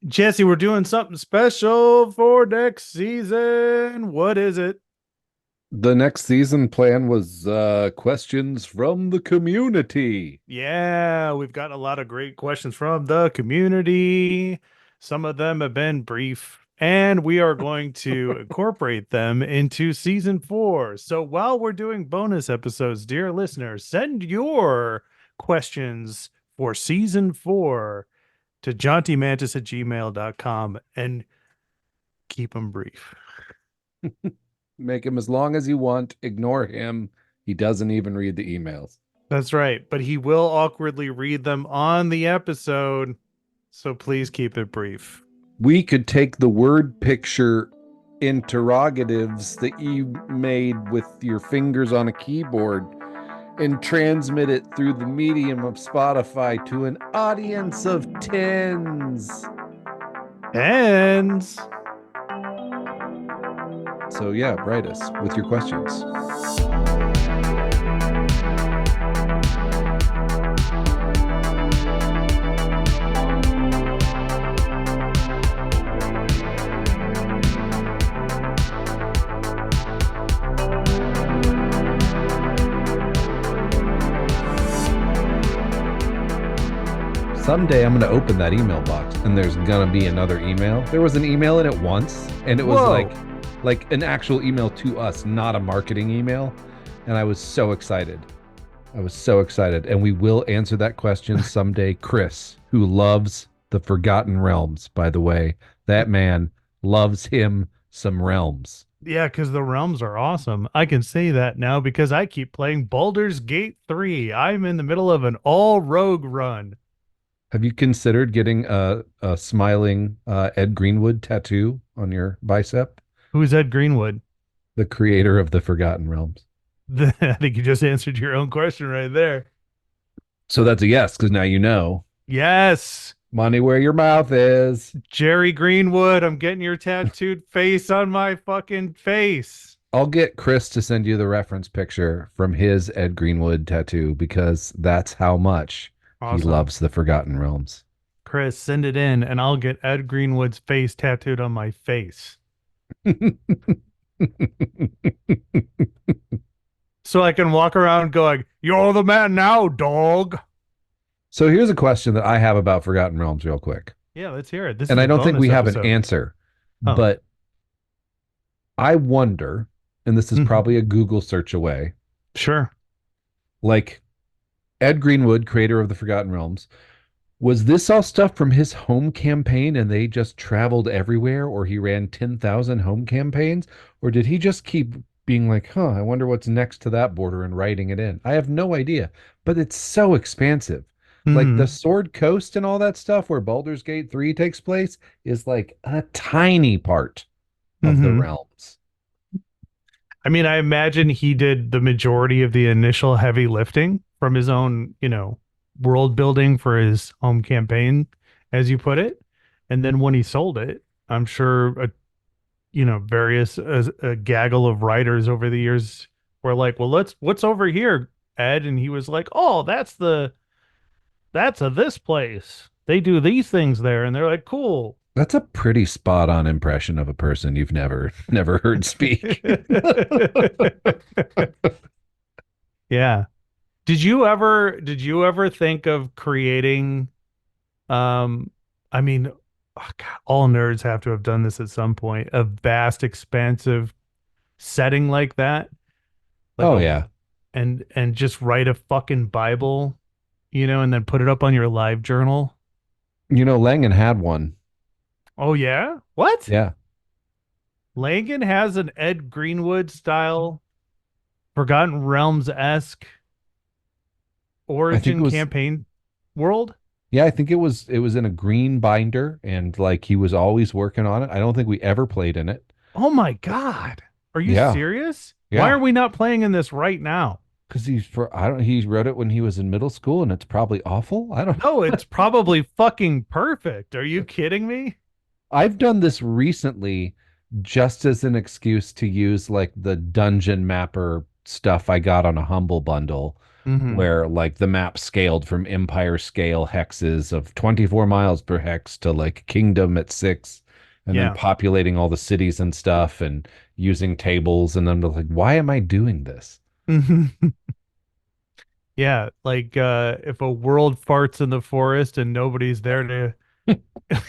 Jesse, we're doing something special for next season. What is it? The next season plan was questions from the community. Yeah, we've got a lot of great questions from the community. Some of them have been brief, and we are going to incorporate them into season 4. So while we're doing bonus episodes, dear listeners, send your questions for season 4 to jauntymantis@gmail.com and keep them brief. Make him as long as you want. Ignore him. He doesn't even read the emails. That's right, but he will awkwardly read them on the episode, so please keep it brief. We could take the word picture interrogatives that you made with your fingers on a keyboard and transmit it through the medium of Spotify to an audience of tens. And So, yeah, write us with your questions. Someday I'm going to open that email box and there's going to be another email. There was an email in it once and it was whoa, like an actual email to us, not a marketing email. And I was so excited. I was so excited. And we will answer that question someday. Chris, who loves the Forgotten Realms, by the way, that man loves him some realms. yeah, because the realms are awesome. I can say that now because I keep playing Baldur's Gate 3. I'm in the middle of an all rogue run. Have you considered getting a smiling Ed Greenwood tattoo on your bicep? Who's Ed Greenwood? The creator of the Forgotten Realms. I think you just answered your own question right there. So that's a yes, because now you know. Yes, Money where your mouth is. Jerry Greenwood, I'm getting your tattooed face on my fucking face. I'll get Chris to send you the reference picture from his Ed Greenwood tattoo because that's how much he Awesome. loves the Forgotten Realms. Chris, send it in and I'll get Ed Greenwood's face tattooed on my face. So I can walk around going, "You're the man now, dog." So here's a question that I have about Forgotten Realms, real quick. Yeah, let's hear it. This And is I a don't think we bonus have an episode. answer, Oh. but I wonder, and this is Mhm. probably a Google search away, Sure. like Ed Greenwood, creator of the Forgotten Realms, was this all stuff from his home campaign and they just traveled everywhere, or he ran 10,000 home campaigns? Or did he just keep being like, huh, I wonder what's next to that border and writing it in? I have no idea, but it's so expansive. Like the Hmm. Sword Coast and all that stuff where Baldur's Gate 3 takes place is like a tiny part of the Hmm. realms. I mean, I imagine he did the majority of the initial heavy lifting from his own, world building for his home campaign, as you put it. And then when he sold it, I'm sure, various a gaggle of writers over the years were like, "Well, what's over here, Ed?" And he was like, "Oh, that's this place. They do these things there." And they're like, "Cool." That's a pretty spot on impression of a person you've never heard speak. Yeah. Did you ever think of creating um I mean, oh God, all nerds have to have done this at some point, a vast expansive setting like that? Like Oh a yeah. and just write a fucking Bible, and then put it up on your live journal? Langan had one. Oh yeah? What? Yeah. Langan has an Ed Greenwood style Forgotten Realms-esque I think it origin was campaign world? yeah, I think it was in a green binder and like he was always working on it. I don't think we ever played in it. Oh my God. Are you Yeah. serious? Why are Yeah. we not playing in this right now? Because he wrote it when he was in middle school and it's probably awful. I don't No, it's probably fucking perfect. Are you kidding me? I've done this recently just as an excuse to use like the dungeon mapper stuff I got on a humble bundle Hmm. where like the map scaled from empire scale hexes of 24 miles per hex to like kingdom at 6, and then Yeah. populating all the cities and stuff and using tables. And I'm like, why am I doing this? Yeah, like if a world farts in the forest and nobody's there to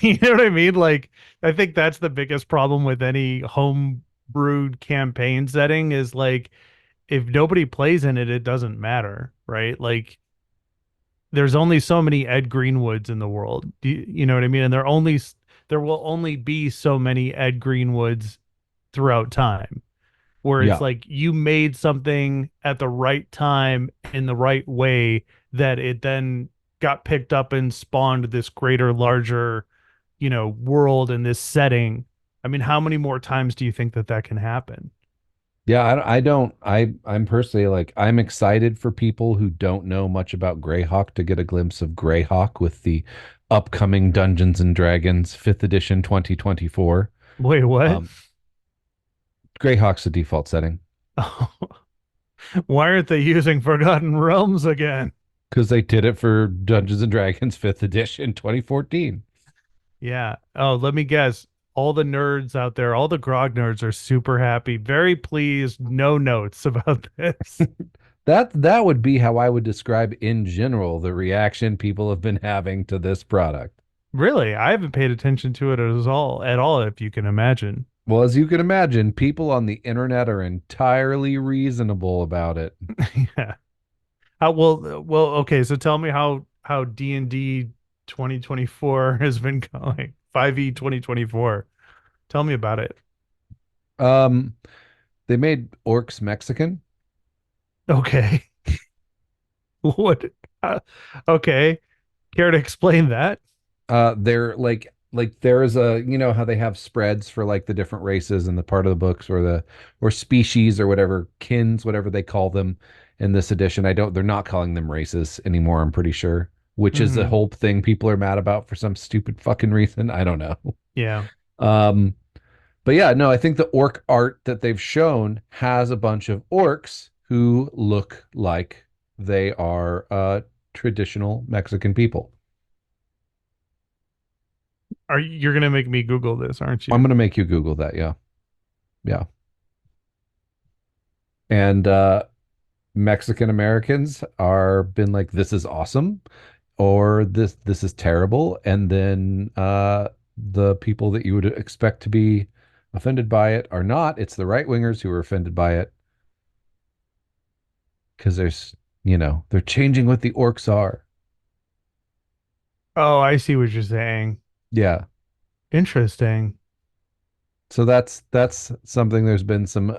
you know what I mean? Like I think that's the biggest problem with any home brewed campaign setting is like if nobody plays in it, it doesn't matter, right? Like there's only so many Ed Greenwoods in the world. You know what I mean? And there will only be so many Ed Greenwoods throughout time. Where it's Yeah. like you made something at the right time in the right way that it then got picked up and spawned this greater, larger, world in this setting. I mean, how many more times do you think that that can happen? Yeah, I don't. I'm personally like I'm excited for people who don't know much about Greyhawk to get a glimpse of Greyhawk with the upcoming Dungeons and Dragons 5th edition 2024. Wait, what? Um, Greyhawk's the default setting Why aren't they using Forgotten Realms again? because they did it for Dungeons and Dragons 5th edition 2014. Yeah. Oh, let me guess. All the nerds out there, all the grog nerds are super happy, very pleased, no notes about this. That would be how I would describe in general the reaction people have been having to this product. Really, I haven't paid attention to it at all, if you can imagine. Well, as you can imagine, people on the internet are entirely reasonable about it. Yeah. Okay, so tell me how D&D 2024 has been going. 5e 2024. Tell me about it. Um, they made orcs Mexican. Okay. What? uh, okay. Care to explain that? They're like there's a how they have spreads for like the different races in the part of the books or the or species or whatever kins whatever they call them in this edition. I don't they're not calling them races anymore, I'm pretty sure, which is the Hmm. whole thing people are mad about for some stupid fucking reason. I don't know. Yeah. Um, but yeah, no, I think the orc art that they've shown has a bunch of orcs who look like they are traditional Mexican people. You're gonna make me Google this, aren't I'm you? gonna make you Google that, yeah. Yeah. And Mexican Americans are been like, this is awesome, or this is terrible. And then the people that you would expect to be offended by it are not. It's the right wingers who are offended by it because they're changing what the orcs are. Oh, I see what you're saying. Yeah. Interesting. So that's something there's been some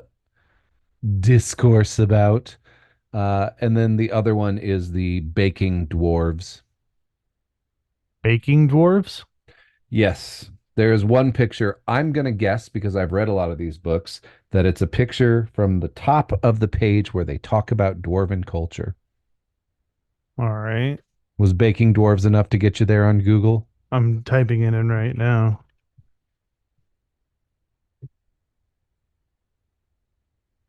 discourse about. And then the other one is the baking dwarves. Baking dwarves? Yes, there is one picture. I'm going to guess because I've read a lot of these books that it's a picture from the top of the page where they talk about dwarven culture. All right. Was baking dwarves enough to get you there on Google? I'm typing it in right now.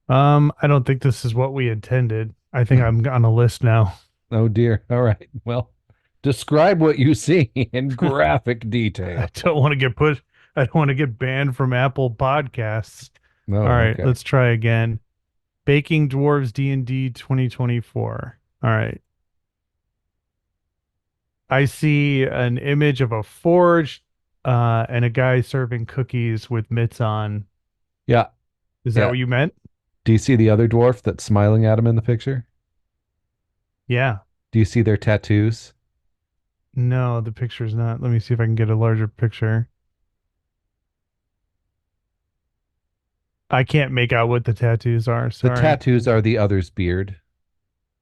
I don't think this is what we intended. I think I'm on a list now. Oh dear. All right. Well, describe what you see in graphic I detail. don't want to get put I don't want to get banned from Apple Podcasts. All Oh, right, okay. let's try again. Baking Dwarves D&D 2024. All right. I see an image of a forge and a guy serving cookies with mitts on. Yeah. Is that Yeah. what you meant? Do you see the other dwarf that's smiling at him in the picture? Yeah. Do you see their tattoos? No, the picture's not. Let me see if I can get a larger picture. I can't make out what the tattoos are. The Sorry. tattoos are the other's beard.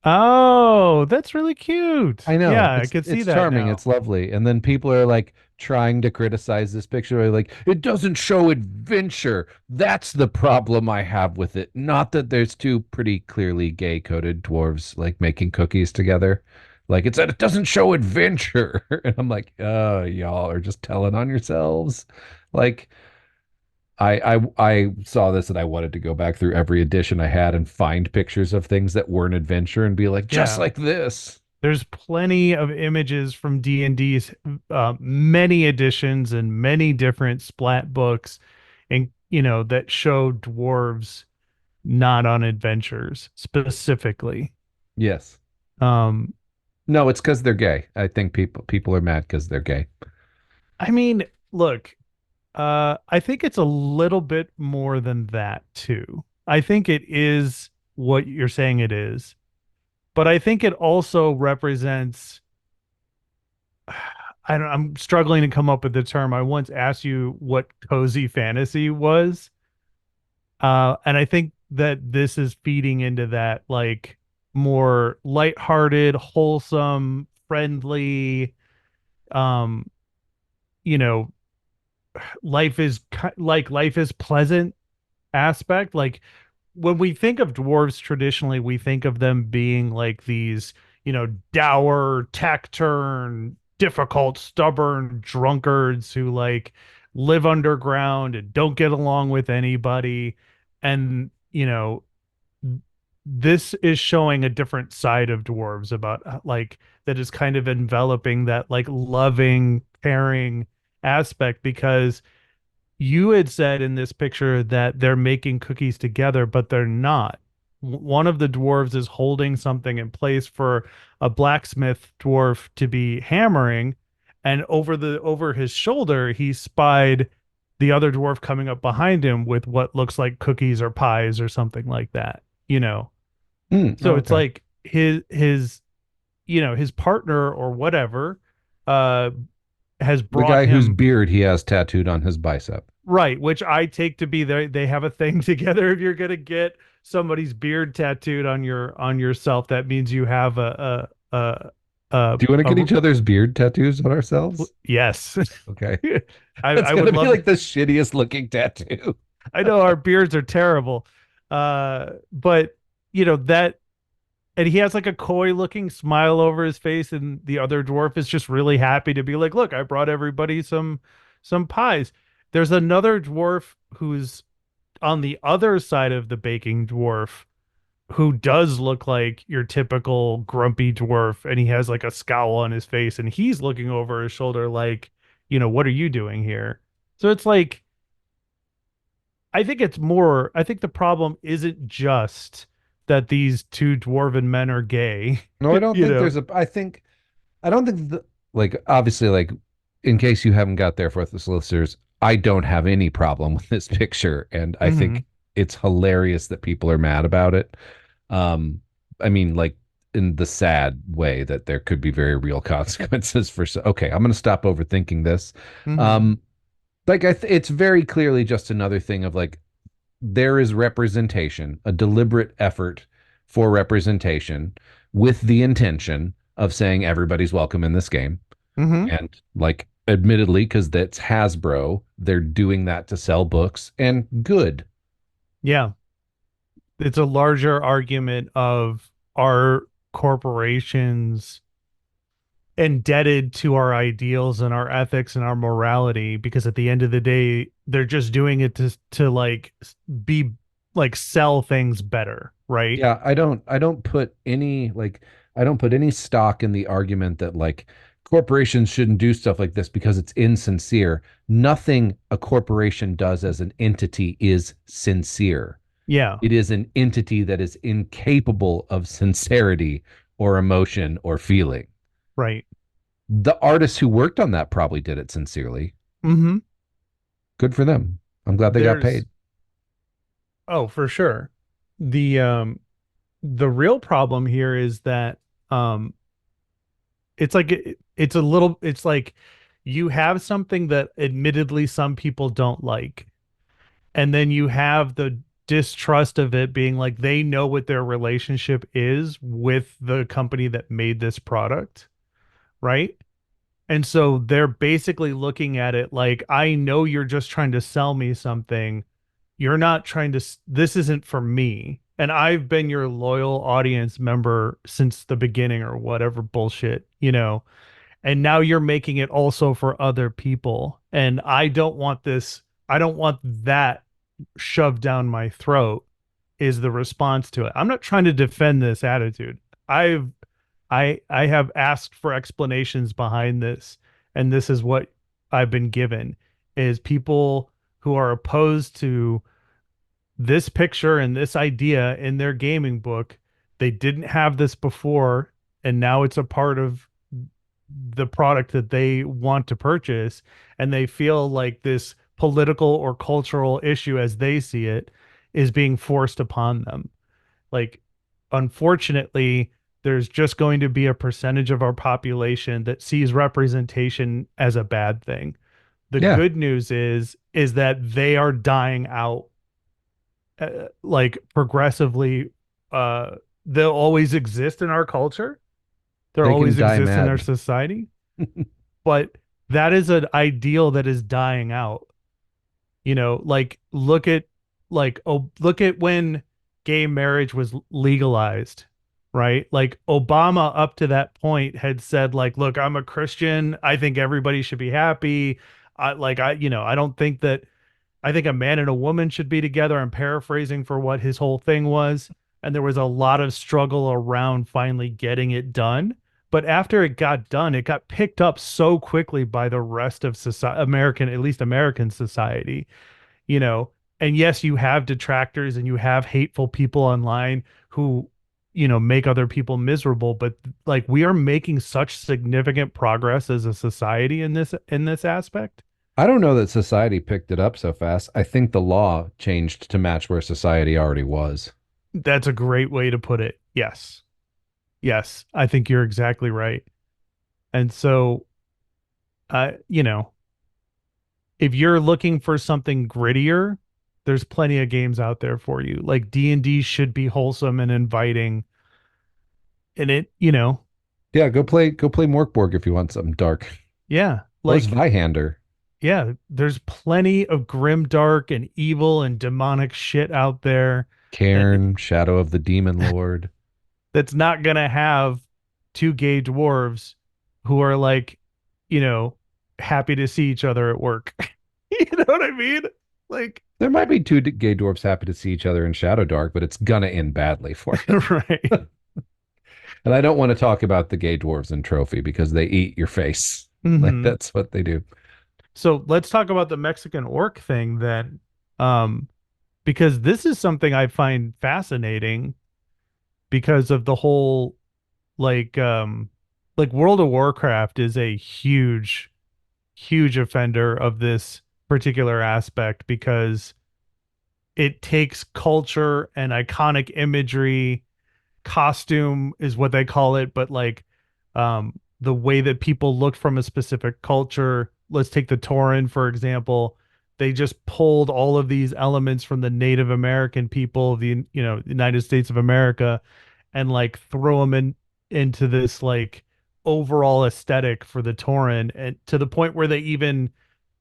Oh, that's really cute. I know. Yeah, I could see It's that charming. now. It's lovely. And then people are like trying to criticize this picture. They're like, it doesn't show adventure. That's the problem I have with it. Not that there's two pretty clearly gay coded dwarves like making cookies together. Like it's that it doesn't show adventure. And I'm like, oh, y'all are just telling on yourselves. Like I saw this and I wanted to go back through every edition I had and find pictures of things that weren't adventure and be like, just Yeah. like this. There's plenty of images from D&D's many editions and many different splat books and that show dwarves not on adventures specifically. Yes. Um No, it's because they're gay. I think people are mad because they're gay. I mean, look, I think it's a little bit more than that too. I think it is what you're saying it is, but I think it also represents I'm struggling to come up with the term. I once asked you what cozy fantasy was. And I think that this is feeding into that like more lighthearted, wholesome, friendly, um, you know, life is pleasant aspect. Like when we think of dwarves traditionally, we think of them being like these, dour, taciturn, difficult, stubborn drunkards who like live underground and don't get along with anybody. And, this is showing a different side of dwarves about like that is kind of enveloping that like loving, caring aspect because you had said in this picture that they're making cookies together, but they're not. One of the dwarves is holding something in place for a blacksmith dwarf to be hammering, and over his shoulder, he spied the other dwarf coming up behind him with what looks like cookies or pies or something like that, So it's Okay. like his partner or whatever uh has The brought guy whose him. beard he has tattooed on his bicep. Right, which I take to be they have a thing together. If you're gonna get somebody's beard tattooed on yourself, that means you have Do you want to a get each other's beard tattoos on ourselves? yes. Okay. That's I would gonna be love. like the shittiest looking tattoo. I know our beards are terrible, but that, and he has like a coy looking smile over his face, and the other dwarf is just really happy to be like, look, I brought everybody some pies. There's another dwarf who's on the other side of the baking dwarf who does look like your typical grumpy dwarf, and he has like a scowl on his face and he's looking over his shoulder like, what are you doing here? So it's like I think the problem isn't just that these two dwarven men are gay, No, I don't you think know. there's a. I don't think like obviously like in case you haven't got there for the listeners, I don't have any problem with this picture, and I Hmm. think it's hilarious that people are mad about it. Um, I mean, like in the sad way that there could be very real consequences for. Okay, I'm gonna stop overthinking this. Hmm. Um, it's very clearly just another thing of like there is representation, a deliberate effort for representation with the intention of saying everybody's welcome in this game. Hmm. And like, admittedly, because that's Hasbro, they're doing that to sell books and good. Yeah. It's a larger argument of our corporations indebted to our ideals and our ethics and our morality because at the end of the day they're just doing it to like be like sell things better, right? Yeah, I don't put any stock in the argument that like corporations shouldn't do stuff like this because it's insincere. Nothing a corporation does as an entity is sincere. Yeah, It is an entity that is incapable of sincerity or emotion or feeling. right. The artists who worked on that probably did it sincerely. Hmm. Good for them. I'm glad they got There's paid. oh, for sure. The real problem here is that um it's like it's a little it's like you have something that admittedly some people don't like, and then you have the distrust of it being like they know what their relationship is with the company that made this product, right? And so they're basically looking at it like, I know you're just trying to sell me something. You're not trying to, this isn't for me. And I've been your loyal audience member since the beginning or whatever bullshit, And now you're making it also for other people. And I don't want this. I don't want that shoved down my throat is the response to it. I'm not trying to defend this attitude. I've I have asked for explanations behind this, and this is what I've been given is people who are opposed to this picture and this idea in their gaming book. They didn't have this before, and now it's a part of the product that they want to purchase, and they feel like this political or cultural issue, as they see it, is being forced upon them. Like, unfortunately, there's just going to be a percentage of our population that sees representation as a bad thing. The Yeah, good news is that they are dying out, like progressively. They'll always exist in our culture. They'll they can always die exist in our mad. society, but that is an ideal that is dying out. Like look at look at when gay marriage was legalized, right? Like Obama up to that point had said like, look, I'm a Christian. I think everybody should be happy. I don't think that I think a man and a woman should be together. I'm paraphrasing for what his whole thing was. And there was a lot of struggle around finally getting it done. But after it got done, it got picked up so quickly by the rest of society, American, at least American society, you know. And yes, you have detractors and you have hateful people online who, make other people miserable. But like we are making such significant progress as a society in this aspect. I don't know that society picked it up so fast. I think the law changed to match where society already was. That's a great way to put it. Yes. Yes, I think you're exactly right. And so, you know, if you're looking for something grittier, there's plenty of games out there for you. Like D&D should be wholesome and inviting. And Yeah, go play Morkborg if you want something dark. yeah, Or like Zweihander, yeah, there's plenty of grim dark and evil and demonic shit out there. And Cairn, Shadow of the Demon Lord. that's not gonna have two gay dwarves who are like, you know, happy to see each other at work. You know what I mean? Like, There might be two gay dwarfs happy to see each other in Shadow Dark, but it's gonna end badly for you. right. And I don't want to talk about the gay dwarves in Trophy because they eat your face. Like Hmm. that's what they do. So let's talk about the Mexican orc thing then. Um, because this is something I find fascinating because of the whole like like World of Warcraft is a huge, huge offender of this particular aspect because it takes culture and iconic imagery. Costume is what they call it, but like the way that people look from a specific culture. Let's take the Tauren, for example. They just pulled all of these elements from the Native American people of the United States of America and like throw them into this like overall aesthetic for the Tauren, and to the point where they even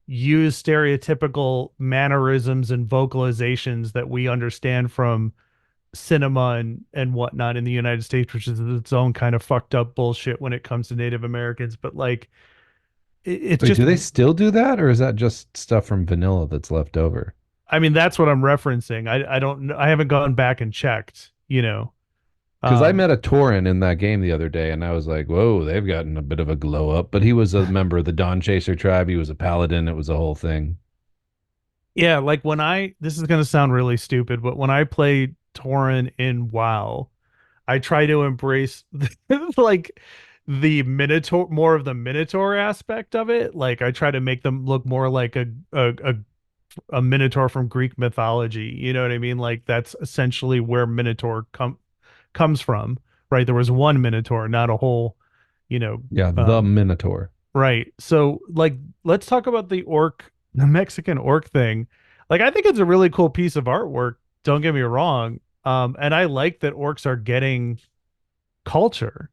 use stereotypical mannerisms and vocalizations that we understand from cinema and whatnot in the United States, which is its own kind of fucked up bullshit when it comes to Native Americans. But like, it's Wait, just, do they still do that, or is that just stuff from vanilla that's left over? I mean, that's what I'm referencing. I don't know. I haven't gone back and checked, Because I Um, met a Tauren in that game the other day, and I was like, "Whoa, they've gotten a bit of a glow up." But he was a member of the Dawn Chaser tribe. He was a paladin. It was a whole thing. yeah, like this is gonna sound really stupid, but when I play Tauren in WoW, I try to embrace like the Minotaur, more of the Minotaur aspect of it. Like I try to make them look more like a Minotaur from Greek mythology. You know what I mean? Like that's essentially where Minotaur comes from, right? There was one Minotaur, not a whole, you know, Yeah, the um, Minotaur. right. So like let's talk about the Mexican orc thing. Like I think it's a really cool piece of artwork. Don't get me wrong. And I like that orcs are getting culture,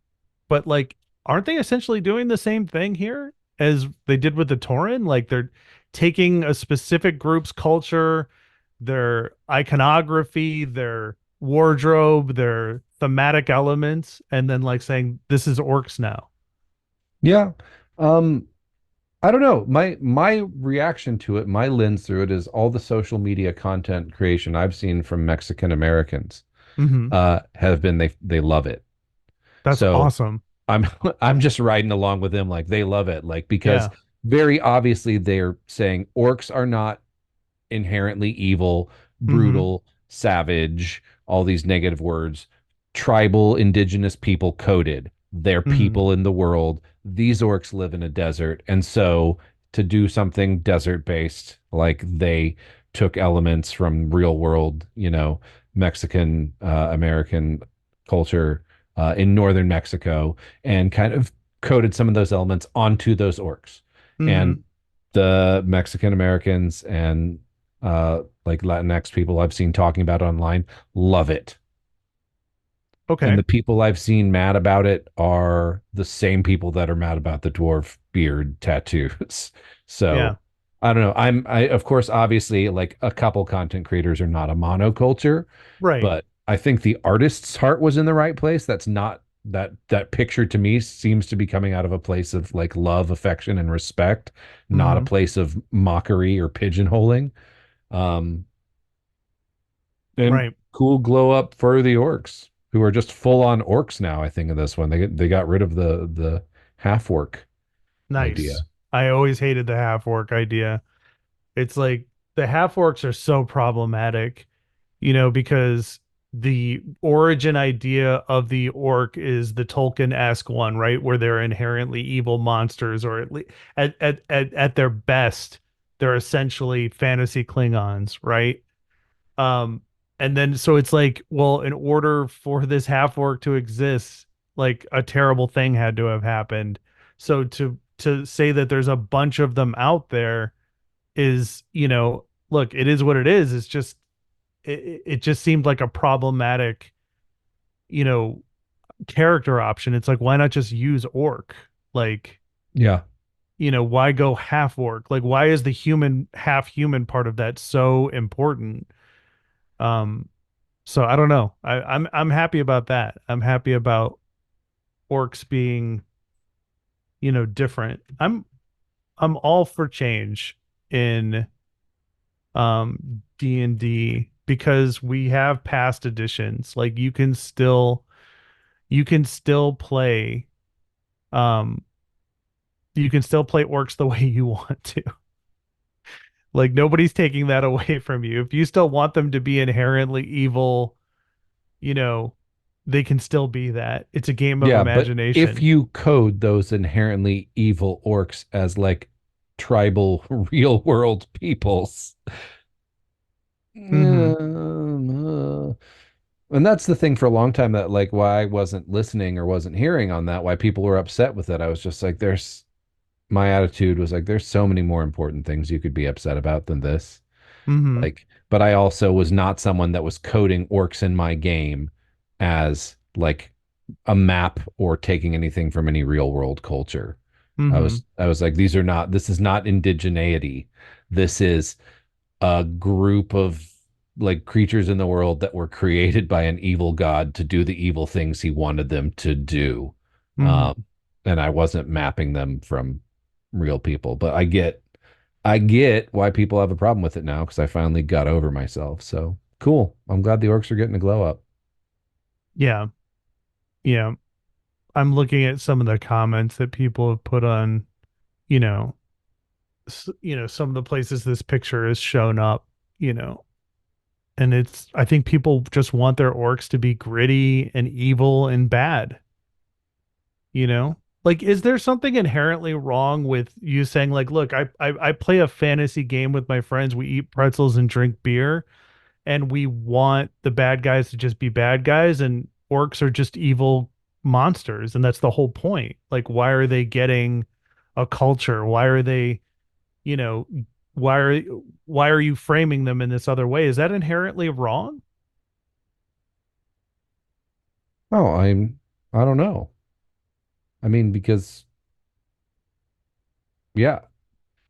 but like, aren't they essentially doing the same thing here as they did with the Tauren? Like they're taking a specific group's culture, their iconography, their wardrobe, their thematic elements, and then like saying this is orcs now. Yeah. Um, I don't know. My reaction to it, my lens through it is all the social media content creation I've seen from Mexican Americans Hmm. have been they love it. That's So awesome. I'm I'm just riding along with them like they love it. Like because Yeah. very obviously they're saying orcs are not inherently evil, Hmm. brutal, savage, all these negative words. Tribal, indigenous people coded. They're Hmm. people in the world. These orcs live in a desert. And so to do something desert based, like they took elements from real world, Mexican American culture in northern Mexico and kind of coded some of those elements onto those orcs. And Hmm. the Mexican Americans and like Latinx people I've seen talking about it online love it. And Okay. the people I've seen mad about it are the same people that are mad about the dwarf beard tattoos. Yeah. So I don't know. I of course obviously like a couple content creators are not a monoculture, Right. but I think the artist's heart was in the right place. That's not that picture to me seems to be coming out of a place of like love, affection, and respect, not a Hmm. place of mockery or pigeonholing. Um, and Right. cool glow up for the orcs who are just full on orcs now. I think in this one they got rid of the half orc Nice. idea. I always hated the half orc idea. It's like the half orcs are so problematic, because the origin idea of the orc is the Tolkien-esque one, right? Where they're inherently evil monsters, or at least at their best, they're essentially fantasy Klingons, right? Um, and then so it's like, well, in order for this half orc to exist, like a terrible thing had to have happened. So to say that there's a bunch of them out there is, look, it is what it is. It's just it just seemed like a problematic, you know, character option. It's like, why not just use orc? Like, Yeah. why go half orc? Like, why is the human half human part of that so important? Um, so I don't know. I'm happy about that. I'm happy about orcs being, different. I'm all for change in D&D because we have past editions. Like you can still play um you can still play orcs the way you want to. Like nobody's taking that away from you. If you still want them to be inherently evil, you know, they can still be that. It's a game of Yeah, but if imagination. you code those inherently evil orcs as like tribal real world peoples, Hmm. and that's the thing for a long time that like why I wasn't listening or wasn't hearing on that, why people were upset with it. I was just like, my attitude was like, there's so many more important things you could be upset about than this. Hmm. Like, but I also was not someone that was coding orcs in my game as like a map or taking anything from any real world culture. Hmm. I was like, this is not indigeneity. This is a group of like creatures in the world that were created by an evil god to do the evil things he wanted them to do. Hmm. Um, and I wasn't mapping them from real people, but I get why people have a problem with it now because I finally got over myself. So cool. I'm glad the orcs are getting a glow up. Yeah. Yeah. I'm looking at some of the comments that people have put on, you know, some of the places this picture is shown up, you know, and I think people just want their orcs to be gritty and evil and bad, you know? Like, is there something inherently wrong with you saying, like, look, I play a fantasy game with my friends, we eat pretzels and drink beer, and we want the bad guys to just be bad guys, and orcs are just evil monsters, and that's the whole point. Like, why are they getting a culture? Why are they, you know, why are why are you framing them in this other way? Is that inherently wrong? Oh, I don't know. I mean, because yeah,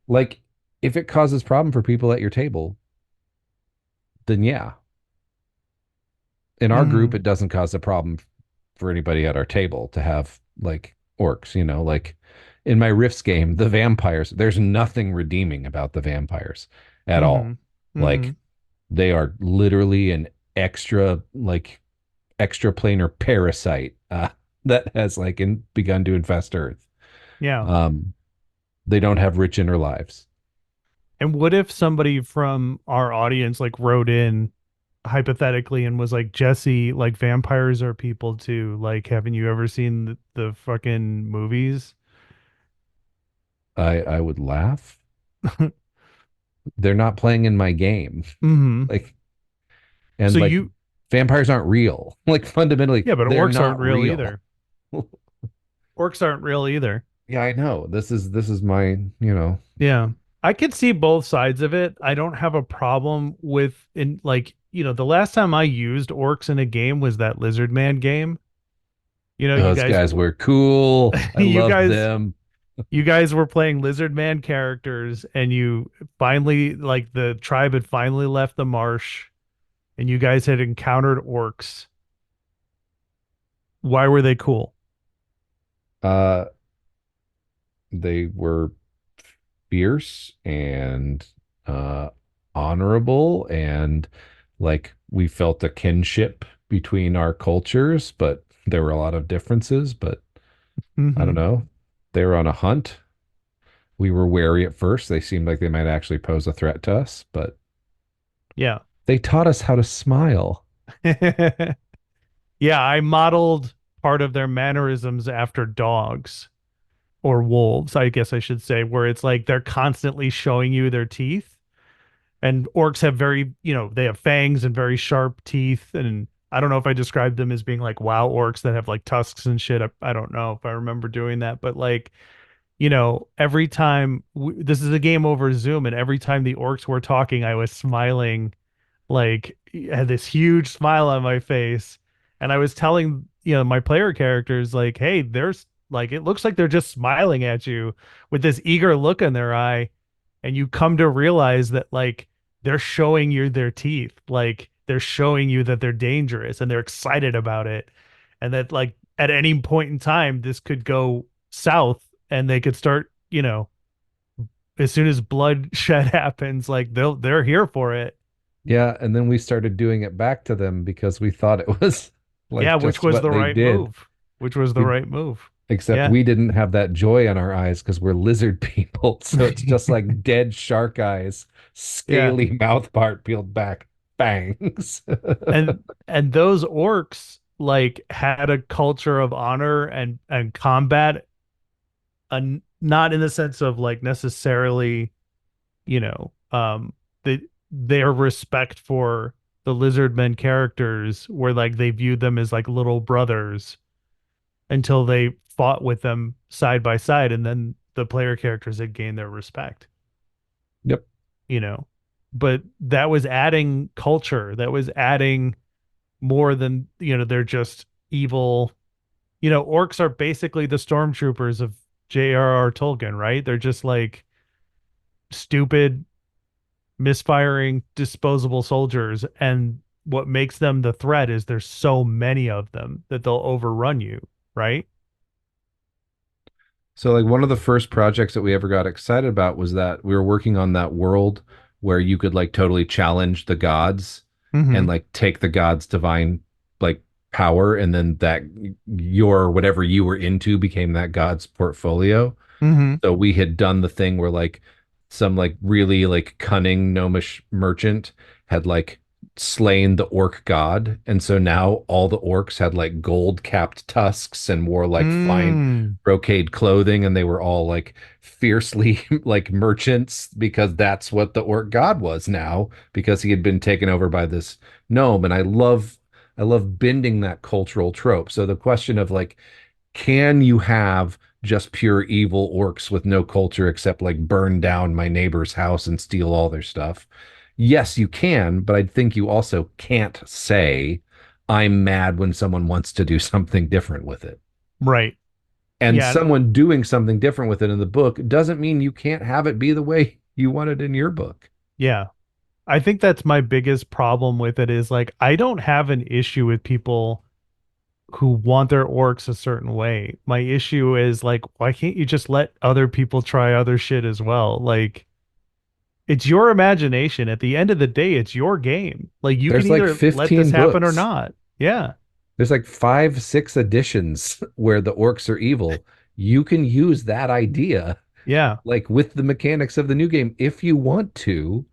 like if it causes problem for people at your table, then yeah. In our group, Hmm. it doesn't cause a problem for anybody at our table to have like orcs, like in my Rifts game, the vampires, there's nothing redeeming about the vampires at all. Mm-hmm. Mm-hmm. Like they are literally an extra, like extraplanar parasite that has begun to infest Earth. Yeah. Um, they don't have rich inner lives. And what if somebody from our audience like wrote in hypothetically and was like, Jesse, like vampires are people too. Like, haven't you ever seen the fucking movies? I would laugh. They're not playing in my game. Mm-hmm. Like So and like you, vampires aren't real. Like fundamentally, yeah, but they're orcs aren't not real real. either. Orcs aren't real either. Yeah, I know. This is my, you know, Yeah. I could see both sides of it. I don't have a problem with in like, the last time I used orcs in a game was that Lizard Man game. You those guys guys were cool. I you loved guys them. you guys were playing Lizard Man characters and you finally like the tribe had finally left the marsh and you guys had encountered orcs. Why were they cool? Uh, they were fierce and uh honorable, and like we felt a kinship between our cultures, but there were a lot of differences, but I don't Hmm. know. They were on a hunt. We were wary at first. They seemed like they might actually pose a threat to us, but Yeah. they taught us how to smile. Yeah, I modeled part of their mannerisms after dogs or wolves, I guess I should say, where it's like they're constantly showing you their teeth. And orcs have very, they have fangs and very sharp teeth. And I don't know if I described them as being like wow orcs that have like tusks and shit. I don't know if I remember doing that, but like, every time this is a game over Zoom, and every time the orcs were talking, I was smiling like had this huge smile on my face and I was telling my player characters like, hey, there's like it looks like they're just smiling at you with this eager look in their eye, and you come to realize that like they're showing you their teeth, like they're showing you that they're dangerous and they're excited about it, and that like at any point in time this could go south and they could start, as soon as bloodshed happens, like they're here for it. Yeah, and then we started doing it back to them because we thought it was Yeah, like which just was what the they right did. move. Which was the We right move. except Yeah. we didn't have that joy in our eyes because we're lizard people. So it's just like dead shark eyes, Yeah. scaly mouth part peeled back, bangs. And those orcs like had a culture of honor and combat, and not in the sense of like necessarily, you know, their respect for the lizard men characters where like they viewed them as like little brothers until they fought with them side by side, and then the player characters had gained their respect. Yep. you know. But that was adding culture. That was adding more than, they're just evil. Orcs are basically the stormtroopers of J.R.R. Tolkien, right? They're just like stupid, misfiring, disposable soldiers. And what makes them the threat is there's so many of them that they'll overrun you, right? So like one of the first projects that we ever got excited about was that we were working on that world where you could like totally challenge the gods and Mm-hmm. like take the gods' divine like power, and then that your whatever you were into became that god's portfolio. Mm-hmm. So we had done the thing where like some like really like cunning gnomish merchant had like slain the orc god. And so now all the orcs had like gold capped tusks and wore like fine Mm. brocade clothing, and they were all like fiercely like merchants because that's what the orc god was now, because he had been taken over by this gnome. And I love bending that cultural trope. So the question of like, can you have just pure evil orcs with no culture except like burn down my neighbor's house and steal all their stuff? Yes, you can, but I think you also can't say, I'm mad when someone wants to do something different with it. Right. And Yeah. someone doing something different with it in the book doesn't mean you can't have it be the way you want it in your book. Yeah. I think that's my biggest problem with it is like I don't have an issue with people who want their orcs a certain way. My issue is like, why can't you just let other people try other shit as well? Like, it's your imagination. At the end of the day, it's your game. Like, you can There's like either let this 15 happen or books. not. Yeah. There's like 5, 6 editions where the orcs are evil. You can use that idea Yeah. like with the mechanics of the new game if you want to,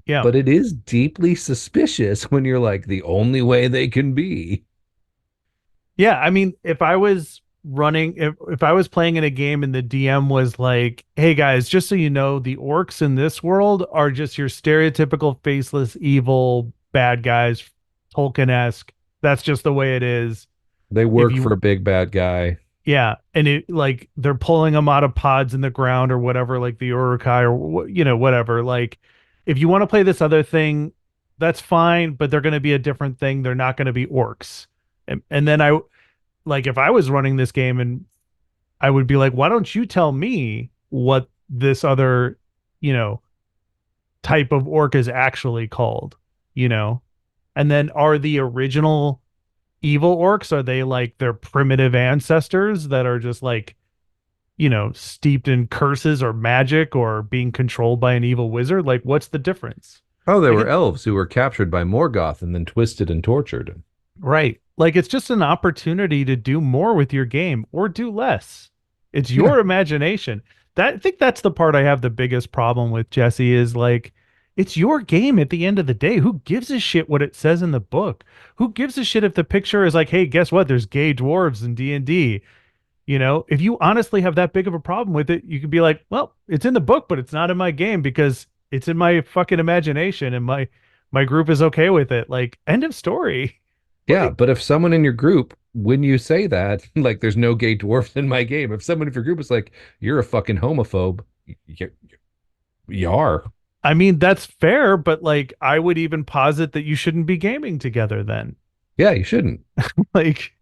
Yeah. but it is deeply suspicious when you're like the only way they can be. Yeah, I mean, if I was playing in a game and the DM was like, "Hey guys, just so you know, the orcs in this world are just your stereotypical faceless evil bad guys, Tolkien-esque. That's just the way it is. They If work for you a big bad guy. Yeah, and it like they're pulling them out of pods in the ground or whatever, like the Urukai or whatever. Like, if you want to play this other thing, that's fine, but they're going to be a different thing. They're not going to be orcs. And then like if I was running this game and I would be like, why don't you tell me what this other, you know, type of orc is actually called, you know? And then are the original evil orcs, are they like their primitive ancestors that are just like, steeped in curses or magic or being controlled by an evil wizard? Like, what's the difference? Oh, they Like were it, elves who were captured by Morgoth and then twisted and tortured. right. Like it's just an opportunity to do more with your game or do less. It's Yeah. your imagination. I think that's the part I have the biggest problem with, Jesse, is like it's your game at the end of the day. Who gives a shit what it says in the book? Who gives a shit if the picture is like, "Hey, guess what? There's gay dwarves in D&D." If you honestly have that big of a problem with it, you could be like, "Well, it's in the book, but it's not in my game because it's in my fucking imagination and my group is okay with it." Like, end of story. Yeah, Like, but if someone in your group, when you say that, like there's no gay dwarfs in my game, if someone in your group is like, you're a fucking homophobe, you are. I mean, that's fair, but like I would even posit that you shouldn't be gaming together then. Yeah, you shouldn't. Like,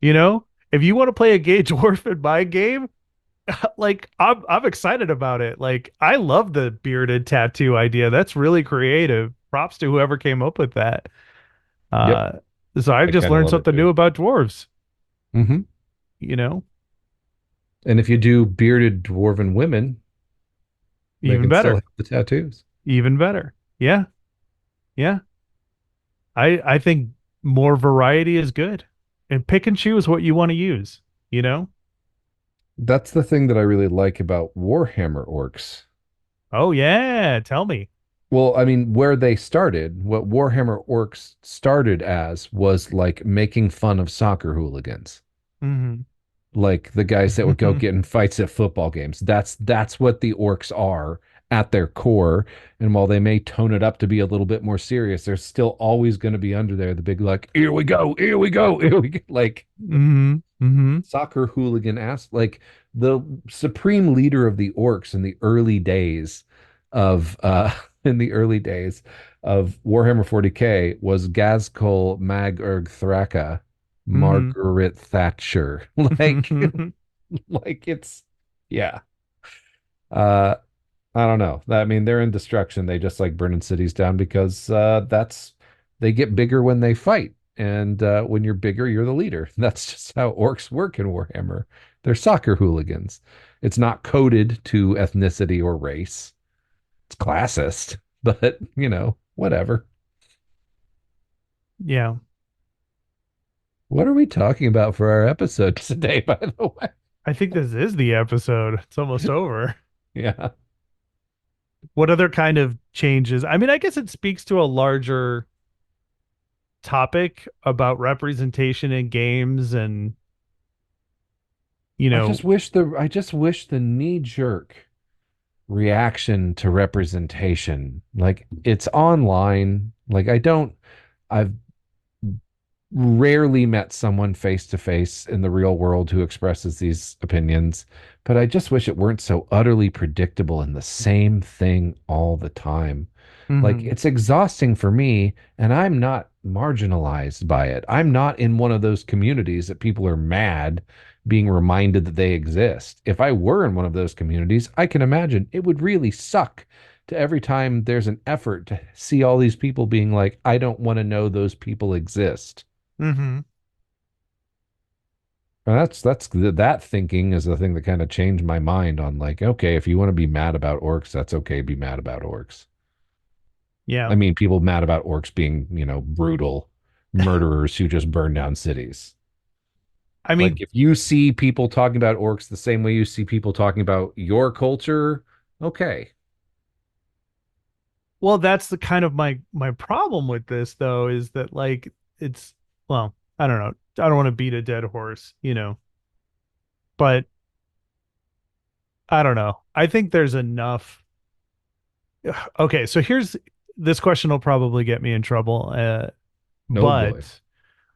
you know, if you want to play a gay dwarf in my game, like I'm excited about it. Like I love the bearded tattoo idea. That's really creative. Props to whoever came up with that. Yep. Uh so I I just kind of learned love it something new too. about dwarves, Hmm. you know? And if you do bearded dwarven women, they Even can still better. have the tattoos. Even better. Yeah. Yeah. I think more variety is good. And pick and choose what you want to use, you know? That's the thing that I really like about Warhammer orcs. Oh yeah, tell me. Well, I mean, where they started, what Warhammer orcs started as was like making fun of soccer hooligans. Hmm. Like the guys that would go get in fights at football games. That's what the orcs are at their core. And while they may tone it up to be a little bit more serious, they're still always going to be under there, the big like, here we go, here we go, here we go. Like Hmm. Hmm. soccer hooligan ass like the supreme leader of the orcs in the early days of in the early days of Warhammer 40K was Gazkul Mag Erg Thraka Hmm. Margaret Thatcher. Like Hmm. like it's yeah. Uh I don't know. I mean, they're in destruction. They just like burning cities down because that's they get bigger when they fight. And when you're bigger, you're the leader. That's just how orcs work in Warhammer. They're soccer hooligans. It's not coded to ethnicity or race. It's classist, but whatever. Yeah. What are we talking about for our episode today, by the way? I think this is the episode. It's almost over. Yeah. What other kind of changes? I mean, I guess it speaks to a larger topic about representation in games and, you know, I just wish the knee jerk reaction to representation. Like it's online. Like I've rarely met someone face to face in the real world who expresses these opinions, but I just wish it weren't so utterly predictable and the same thing all the time. Like hmm. it's exhausting for me, and I'm not marginalized by it. I'm not in one of those communities that people are mad being reminded that they exist. If I were in one of those communities, I can imagine it would really suck to every time there's an effort to see all these people being like, I don't want to know those people exist. Hmm. That thinking is the thing that kind of changed my mind on like, okay, if you want to be mad about orcs, that's okay, be mad about orcs. Yeah. I mean, people mad about orcs being, brutal murderers who just burn down cities. I Like mean, if you see people talking about orcs the same way you see people talking about your culture, okay. well, that's the kind of my problem with this though, is that like it's, well, I don't know. I don't want to beat a dead horse, but I don't know. I think there's enough. Okay, so here's this question will probably get me in trouble. Oh boy. But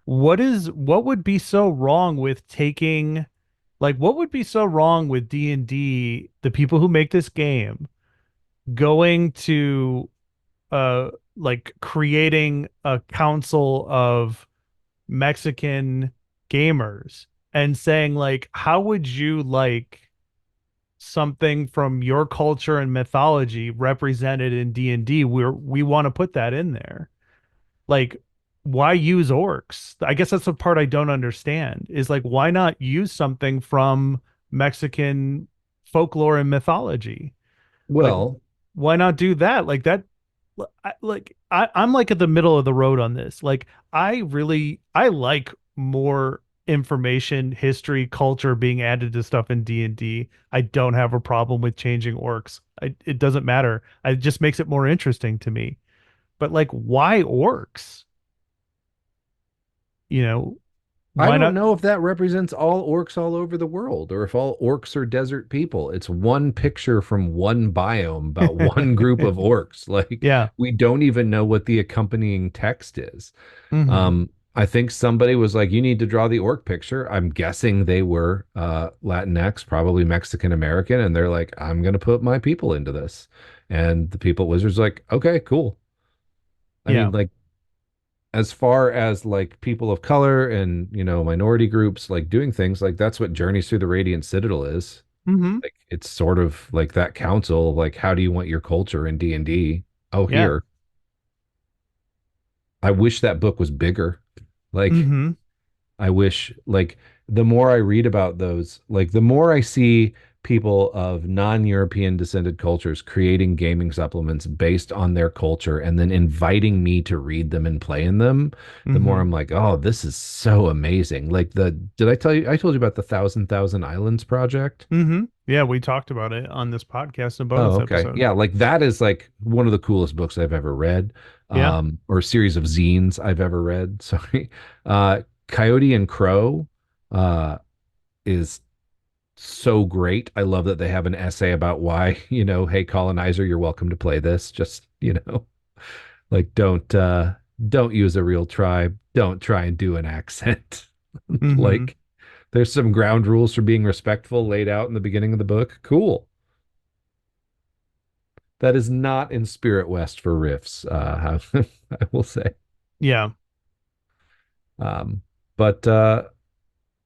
what would be so wrong with taking, like, what would be so wrong with D&D, the people who make this game, going to like creating a council of Mexican gamers and saying like, how would you like something from your culture and mythology represented in D&D? We want to put that in there. Like, why use orcs? I guess that's the part I don't understand, is like, why not use something from Mexican folklore and mythology? Like, Well, why not do that? Like that, I'm like at the middle of the road on this. Like, I like more information, history, culture being added to stuff in D&D. I don't have a problem with changing orcs. It doesn't matter. It just makes it more interesting to me. But like, why orcs? You know, I why don't not? know if that represents all orcs all over the world or if all orcs are desert people. It's one picture from one biome about one group of orcs. Like Yeah. we don't even know what the accompanying text is. Hmm. I think somebody was like, you need to draw the orc picture. I'm guessing they were Latinx, probably Mexican American, and they're like, I'm gonna put my people into this. And the people at Wizards like, okay, cool. I mean, Yeah. like as far as like people of color and minority groups like doing things like that's what Journeys Through the Radiant Citadel is. Hmm. Like it's sort of like that council, like how do you want your culture in D&D? Oh, Yeah. here. I wish that book was bigger. Like Hmm. I wish, like, the more I read about those, like, the more I see people of non-European descended cultures creating gaming supplements based on their culture and then inviting me to read them and play in them, the more Hmm. I'm like, oh, this is so amazing. Like did I tell you, I told you about the Thousand Islands project? Yeah, we talked about it on this podcast, a Oh, bonus okay. episode. Yeah, like that is like one of the coolest books I've ever read, Yeah. or series of zines I've ever read. Sorry. Coyote and Crow, uh, is so great. I love that they have an essay about why, hey colonizer, you're welcome to play this. Just, like don't use a real tribe. Don't try and do an accent. Hmm. Like there's some ground rules for being respectful laid out in the beginning of the book. Cool. That is not in Spirit West for riffs, I will say. Yeah. Um, but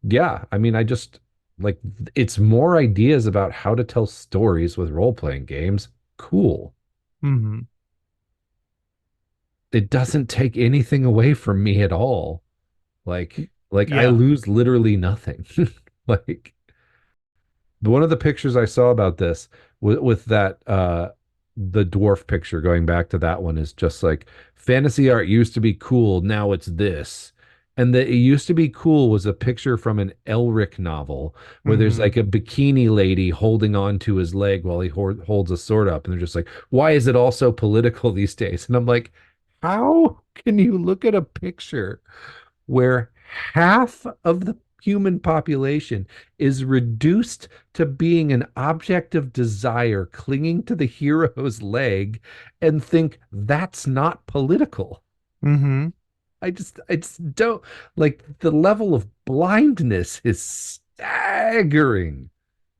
yeah, I mean, I just like it's more ideas about how to tell stories with role-playing games. Cool. Hmm. It doesn't take anything away from me at all. Like I Yeah. lose literally nothing. Like one of the pictures I saw about this with that the dwarf picture going back to that one is just like fantasy art used to be cool, now it's this. And the it used to be cool was a picture from an Elric novel where there's Hmm. like a bikini lady holding on to his leg while he holds a sword up. And they're just like, why is it all so political these days? And I'm like, how can you look at a picture where half of the human population is reduced to being an object of desire clinging to the hero's leg and think that's not political? Hmm. I just don't like the level of blindness is staggering.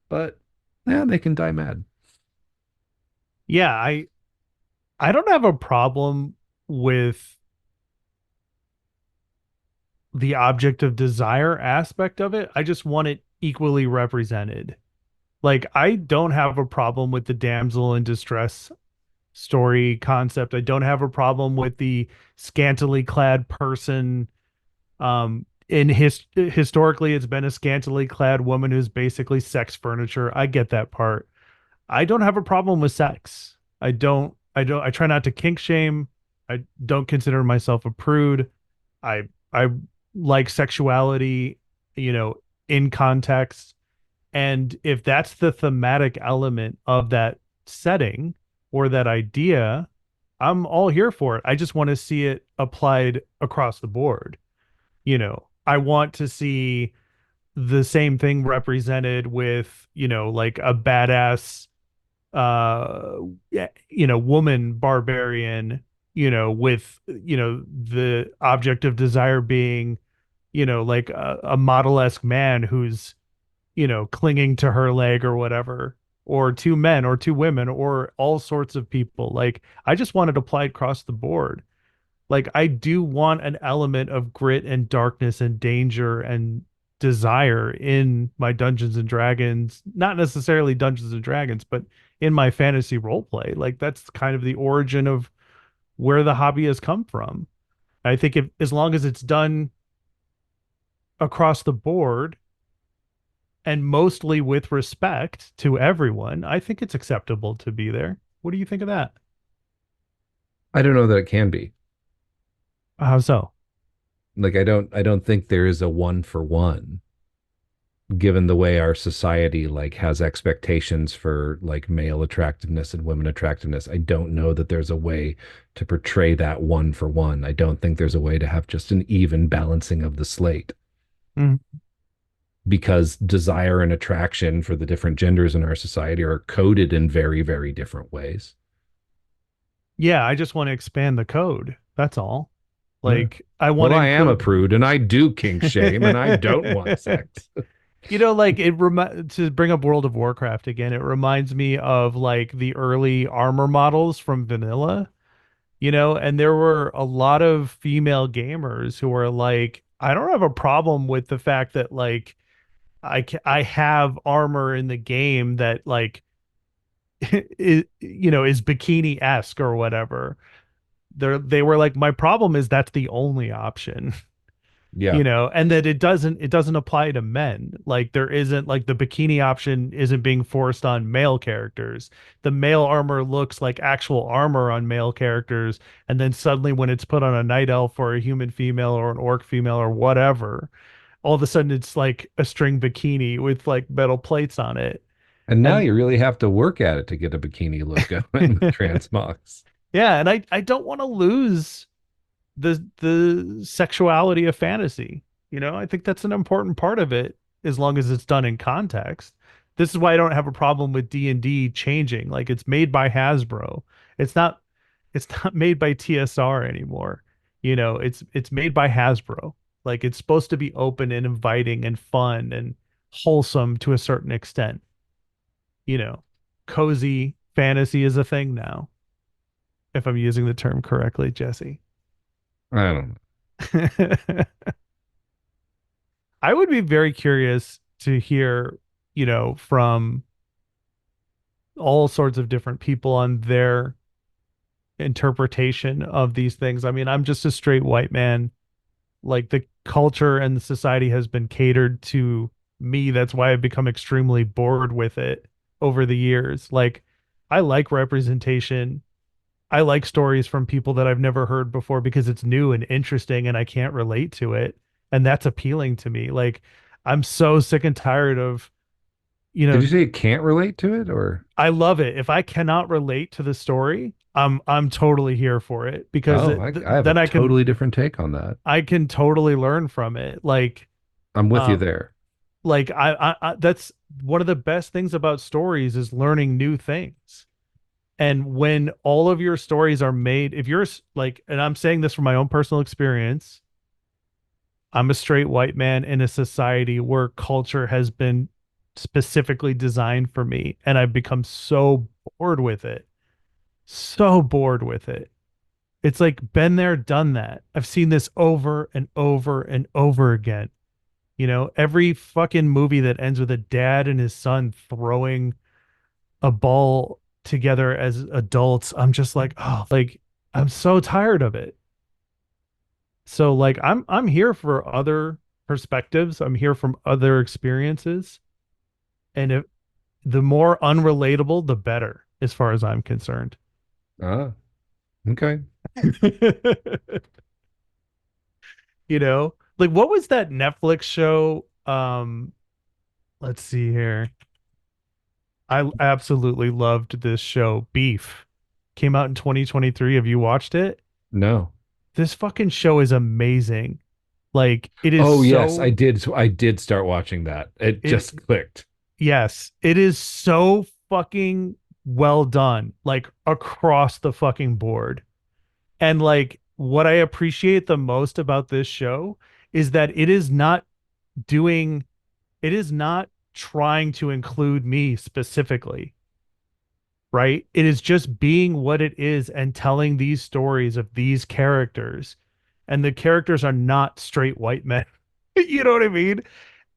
But yeah, they can die mad. Yeah, I don't have a problem with the object of desire aspect of it. I just want it equally represented. Like, I don't have a problem with the damsel in distress story concept. I don't have a problem with the scantily clad person. Historically it's been a scantily clad woman who's basically sex furniture. I get that part. I don't have a problem with sex. I try not to kink shame. I don't consider myself a prude. I like sexuality, you know, in context. And if that's the thematic element of that setting or that idea, I'm all here for it. I just want to see it applied across the board. I want to see the same thing represented with, like a badass woman barbarian, with, the object of desire being, like a model-esque man who's, clinging to her leg or whatever, or two men or two women or all sorts of people. Like, I just want it applied across the board. Like, I do want an element of grit and darkness and danger and desire in my Dungeons and Dragons, not necessarily Dungeons and Dragons, but in my fantasy role play. Like, that's kind of the origin of where the hobby has come from. I think if as long as it's done across the board and mostly with respect to everyone, I think it's acceptable to be there. What do you think of that? I don't know that it can be. How so? Like I don't think there is a one for one given the way our society like has expectations for like male attractiveness and women attractiveness. I don't know that there's a way to portray that one for one. I don't think there's a way to have just an even balancing of the slate Mm. because desire and attraction for the different genders in our society are coded in very, very different ways. Yeah, I just want to expand the code. That's all. Yeah. Like, I want Well, to I am a include, prude and I do kink shame and I don't want sex. like to bring up World of Warcraft again, it reminds me of like the early armor models from vanilla, and there were a lot of female gamers who were like, I don't have a problem with the fact that like I have armor in the game that like is bikini-esque or whatever. They were like, my problem is that's the only option. Yeah. And that it doesn't apply to men. Like, there isn't, like, the bikini option isn't being forced on male characters. The male armor looks like actual armor on male characters, and then suddenly when it's put on a night elf or a human female or an orc female or whatever, all of a sudden it's like a string bikini with like metal plates on it. And now And you really have to work at it to get a bikini look going with transmogs. yeah, and I don't want to lose the sexuality of fantasy. I think that's an important part of it as long as it's done in context. This is why I don't have a problem with D&D changing. Like, it's made by Hasbro. It's not it's not made by TSR anymore. It's made by Hasbro. Like, it's supposed to be open and inviting and fun and wholesome to a certain extent. You know, Cozy fantasy is a thing now, if I'm using the term correctly, Jesse. I don't know. I would be very curious to hear, from all sorts of different people on their interpretation of these things. I mean, I'm just a straight white man. Like, the culture and the society has been catered to me. That's why I've become extremely bored with it over the years. Like, I like representation. I like stories from people that I've never heard before because it's new and interesting and I can't relate to it. And that's appealing to me. Like, I'm so sick and tired of, you Did know, you say you can't relate to it or? I love it. If I cannot relate to the story, I'm totally here for it because Oh, I have a then totally different take on that. I can totally learn from it. I'm with you Um, there. I that's one of the best things about stories is learning new things. And when all of your stories are made, if you're like, and I'm saying this from my own personal experience, I'm a straight white man in a society where culture has been specifically designed for me, and I've become so bored with it. So bored with it. It's like, been there, done that. I've seen this over and over and over again. Every fucking movie that ends with a dad and his son throwing a ball together as adults, I'm just like, oh, like, I'm so tired of it. So, like, I'm here for other perspectives. I'm here from other experiences. And if the more unrelatable, the better, as far as I'm concerned. Ah, okay. Like what was that Netflix show? Let's see here. I absolutely loved this show, Beef. Came out in 2023. Have you watched it? No. This fucking show is amazing. Like it is Oh yes, I so did. I did start watching that. It it just clicked. yes, it is so fucking well done, like across the fucking board. And like what I appreciate the most about this show is that doing it is not trying to include me specifically, right? It is just being what it is and telling these stories of these characters. And the characters are not straight white men. You know what I mean?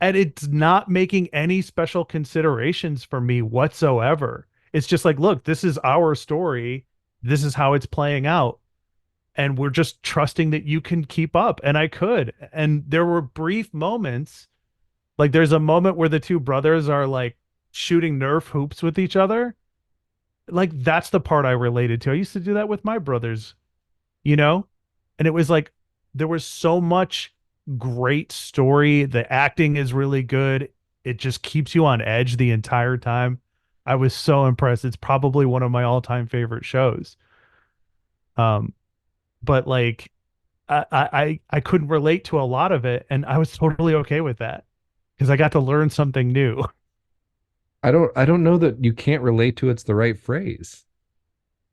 And it's not making any special considerations for me whatsoever. It's just like, look, this is our story. This is how it's playing out. And we're just trusting that you can keep up. And I could. And there were brief moments. Like there's a moment where the two brothers are like shooting Nerf hoops with each other. Like that's the part I related to. I used to do that with my brothers, you know? And it was like there was so much great story. The acting is really good. It just keeps you on edge the entire time. I was so impressed. It's probably one of my all-time favorite shows. Um, but like I couldn't relate to a lot of it, and I was totally okay with that because I got to learn something new. I don't know that you can't relate to it's the right phrase.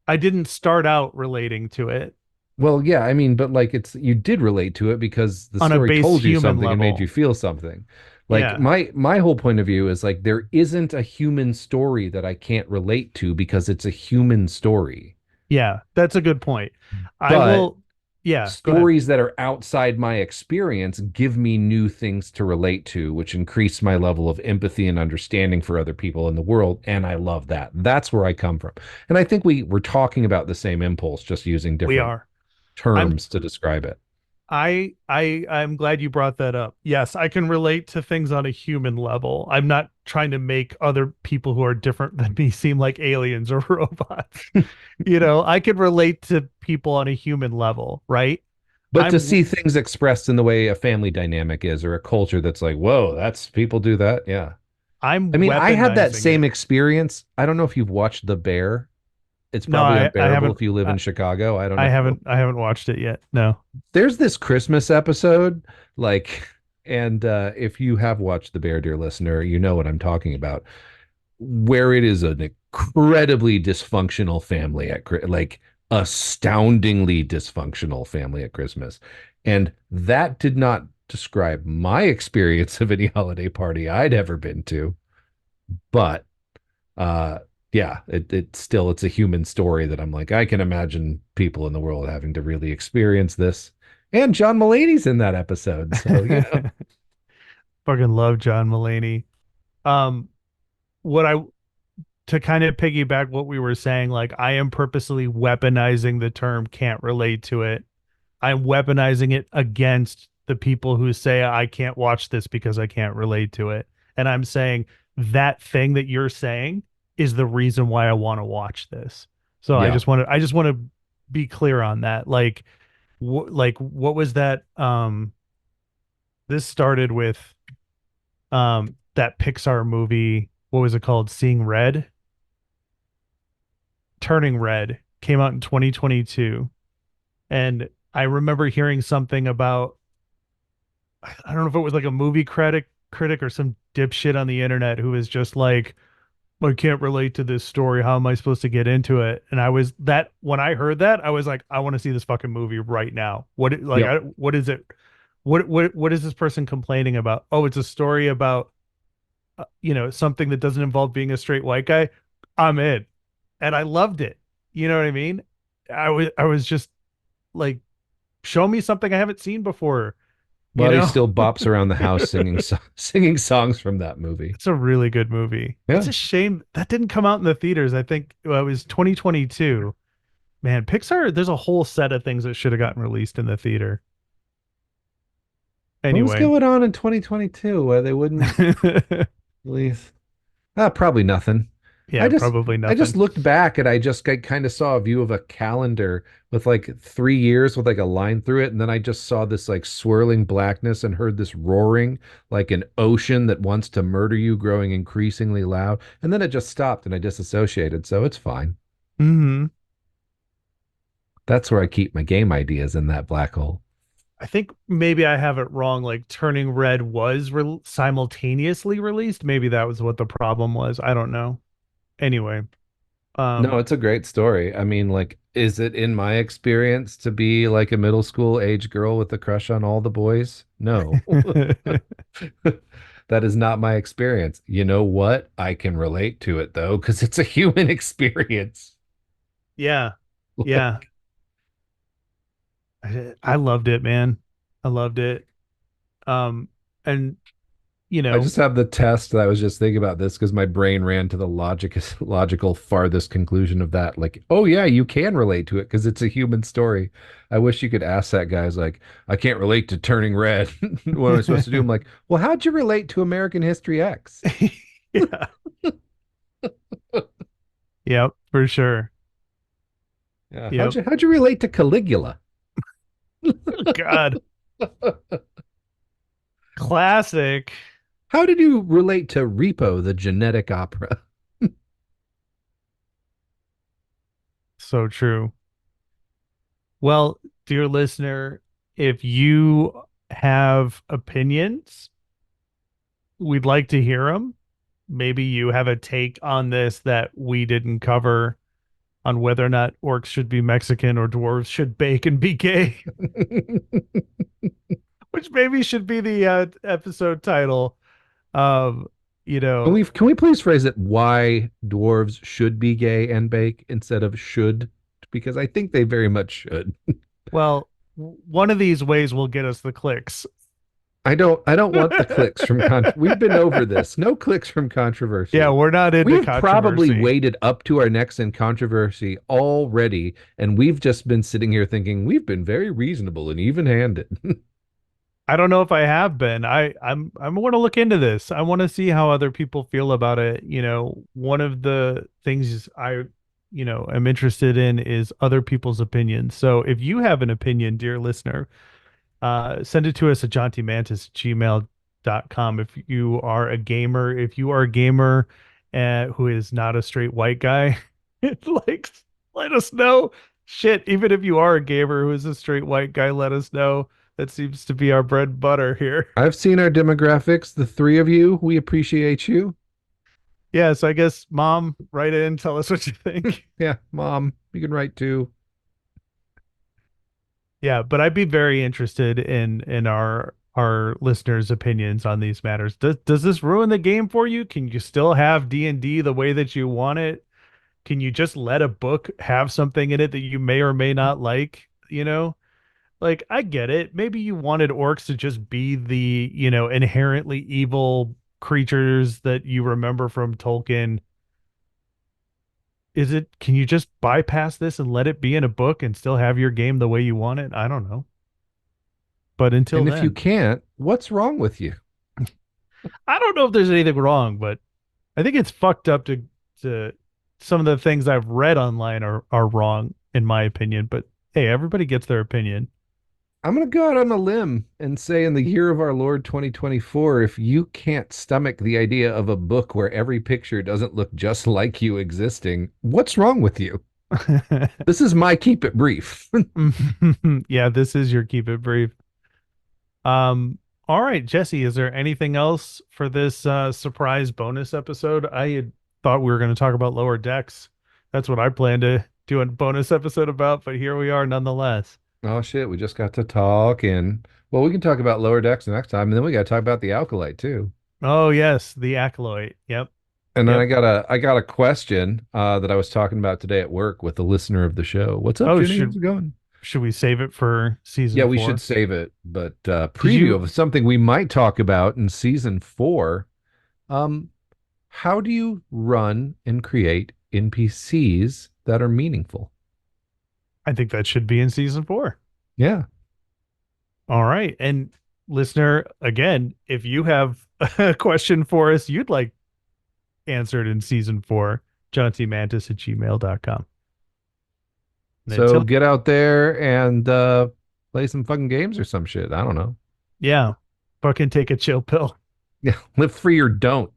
I didn't start out relating to it Well, yeah, I mean, but like it's you did relate to it because the on a story base told you human something and made you level. feel something. Like Yeah. my whole point of view is like there isn't a human story that I can't relate to because it's a human story. Yeah, that's a good point. I But will, yeah, go ahead. stories that are outside my experience give me new things to relate to, which increase my level of empathy and understanding for other people in the world. And I love that. That's where I come from. And I think we were talking about the same impulse, just using We different are. I'm terms to describe it. I'm glad you brought that up. Yes, I can relate to things on a human level. I'm not trying to make other people who are different than me seem like aliens or robots. I could relate to people on a human level, right? But to I'm see things expressed in the way a family dynamic is, or a culture that's like, whoa, that's people do that. Yeah. I I'm mean, I had that weaponizing same it. experience. I don't know if you've watched The Bear. It's No, probably I unbearable haven't if you live in Chicago. I don't know. I haven't watched it yet. No. There's this Christmas episode, like, and if you have watched The Bear, dear listener, you know what I'm talking about, where it is an incredibly dysfunctional family like astoundingly dysfunctional family at Christmas. And that did not describe my experience of any holiday party I'd ever been to, but uh yeah, it's a human story that I'm like, I can imagine people in the world having to really experience this. And John Mulaney's in that episode. So, Fucking love John Mulaney. Um, what I to kind of piggyback what we were saying, like I am purposely weaponizing the term can't relate to it. I'm weaponizing it against the people who say I can't watch this because I can't relate to it. And I'm saying that thing that you're saying is the reason why I want to watch this. So yeah. I just want to be clear on that. Like what was that this started with that Pixar movie, what was it called? Seeing Red? Turning Red came out in 2022. And I remember hearing something about, I don't know if it was like a movie critic or some dipshit on the internet who was just like, I can't relate to this story. How am I supposed to get into it? And I was that when I heard that, I was like, I want to see this fucking movie right now. Yep. What is it? What is this person complaining about? Oh, it's a story about something that doesn't involve being a straight white guy. I'm in. And I loved it. You know what I mean? I was just like, show me something I haven't seen before, you While he know? still bops around the house singing songs from that movie. It's a really good movie. It's Yeah. a shame that didn't come out in the theaters. I think it was 2022. Man, Pixar, there's a whole set of things that should have gotten released in the theater. What was Anyway. going on in 2022 where they wouldn't release? Probably nothing. I Yeah, just probably I just nothing. looked back and I just kind of saw a view of a calendar with like 3 years with like a line through it, and then I just saw this like swirling blackness and heard this roaring like an ocean that wants to murder you growing increasingly loud, and then it just stopped and I disassociated, so it's fine. Hmm. That's where I keep my game ideas, in that black hole. I think maybe I have it wrong. Like Turning Red was simultaneously released. Maybe that was what the problem was. I don't know. Anyway, No, um, it's a great story. I mean, like, is it in my experience to be like a middle school age girl with a crush on all the boys? No. That is not my experience. You know what? I can relate to it though, because it's a human experience. yeah, yeah. Like, I loved it, man. I loved it. Um, and you I know, just have the test that I was just thinking about this because my brain ran to the logical farthest conclusion of that. Like, oh yeah, you can relate to it because it's a human story. I wish you could ask that guy's like, I can't relate to Turning Red. What am I supposed to do? I'm like, well, how'd you relate to American History X? yeah, yep, for sure. Yeah, Yep. how'd you relate to Caligula? God, classic. How did you relate to Repo, the genetic opera? So true. Well, dear listener, if you have opinions, we'd like to hear them. Maybe you have a take on this that we didn't cover on whether or not orcs should be Mexican or dwarves should bake and be gay, which maybe should be the episode title. Um, you know, Can we please phrase it why dwarves should be gay and bake instead of should? Because I think they very much should. well, one of these ways will get us the clicks. I don't want the clicks from we've been over this. No clicks from Yeah, controversy. we're not We into have probably controversy. waded up to our necks in controversy already, and we've just been sitting here thinking we've been very reasonable and even-handed. I don't know if I have been. I want to look into this. I want to see how other people feel about it. One of the things am interested in is other people's opinions. So if you have an opinion, dear listener, send it to us at jauntymantis@gmail.com. If you are a gamer, who is not a straight white guy, like let us know. Shit, even if you are a gamer who is a straight white guy, let us know. That seems to be our bread and butter here. I've seen our demographics, the three of you. We appreciate you. Yeah, so I guess mom, write in, tell us what you think. Yeah, mom, you can write too. Yeah, but I'd be very interested in our listeners' opinions on these matters. Does this ruin the game for you? Can you still have D&D the way that you want it? Can you just let a book have something in it that you may or may not like? Like I get it. Maybe you wanted orcs to just be the, inherently evil creatures that you remember from Tolkien. Can you just bypass this and let it be in a book and still have your game the way you want it? I don't know. But until And if you then, can't, what's wrong with you? I don't know if there's anything wrong, but I think it's fucked up to some of the things I've read online are wrong in my opinion, but hey, everybody gets their opinion. I'm going to go out on a limb and say, in the year of our Lord 2024, if you can't stomach the idea of a book where every picture doesn't look just like you existing, what's wrong with you? This is my keep it brief. Yeah, this is your keep it brief. All right, Jesse, is there anything else for this surprise bonus episode? I had thought we were going to talk about lower decks. That's what I planned to do a bonus episode about, but here we are nonetheless. Oh shit, we just got to talk, and well, we can talk about lower decks next time, and then we got to talk about the alkalite too. Oh yes, the acolyte. Yep. And then Yep. I got a question that I was talking about today at work with the listener of the show. What's up, Oh, Jenny? How's it going? should we save it for Yeah, season we should 4? save it, but Did preview you of something we might talk about in season 4. Um, how do you run and create NPCs that are meaningful? I think that should be in season 4. Yeah. All right. And listener, again, if you have a question for us you'd like answered in season 4, jauntymantis at gmail.com. And So until, get out there and play some fucking games or some shit. I don't know. yeah, fucking take a chill pill. Yeah, live free or don't.